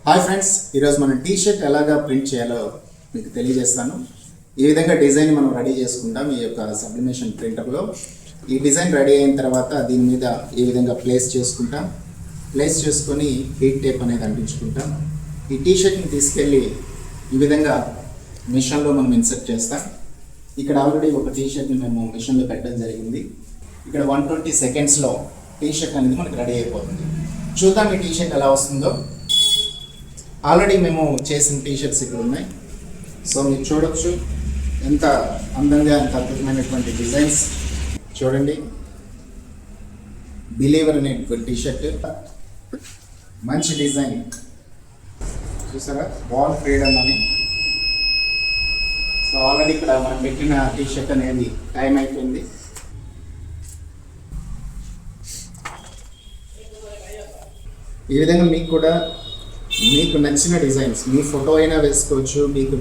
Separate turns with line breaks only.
Hi friends, ఈరోజు మనం T shirt ఎలాగా ప్రింట్ చేయాలో మీకు తెలియజేస్తాను. ఈ విధంగా డిజైన్ మనం రెడీ చేసుకుంటాం ఈ యొక్క సబ్లిమేషన్ ప్రింటర్లో. ఈ డిజైన్ రెడీ అయిన తర్వాత దీని మీద ఈ విధంగా ప్లేస్ చేసుకొని హీట్ టేప్ అనేది అంటించుకుంటాం. ఈ టీ షర్ట్ని తీసుకెళ్ళి ఈ విధంగా మిషన్లో మనం ఇన్సర్ట్ చేస్తాం. ఇక్కడ ఆల్రెడీ ఒక టీ షర్ట్ని మేము మిషన్లో పెట్టడం జరిగింది. ఇక్కడ 120 సెకండ్స్లో టీ షర్ట్ అనేది మనకి రెడీ అయిపోతుంది. చూద్దాం ఈ టీ షర్ట్ ఎలా వస్తుందో. ఆల్రెడీ మేము చేసిన టీ షర్ట్స్ ఇక్కడ ఉన్నాయి. సో మీరు చూడొచ్చు ఎంత అందంగా, ఎంత అద్భుతమైనటువంటి డిజైన్స్. చూడండి, బిలీవర్ అనేటువంటి టీ షర్ట్, మంచి డిజైన్ చూసారా, బాల్ ఫ్రీడమ్ అని. సో ఆల్రెడీ ఇక్కడ మనం పెట్టిన టీ షర్ట్ అనేది టైం అయిపోయింది. ఈ విధంగా మీకు నచ్చిన డిజైన్స్, మీ ఫోటో అయినా వేసుకోవచ్చు, మీకు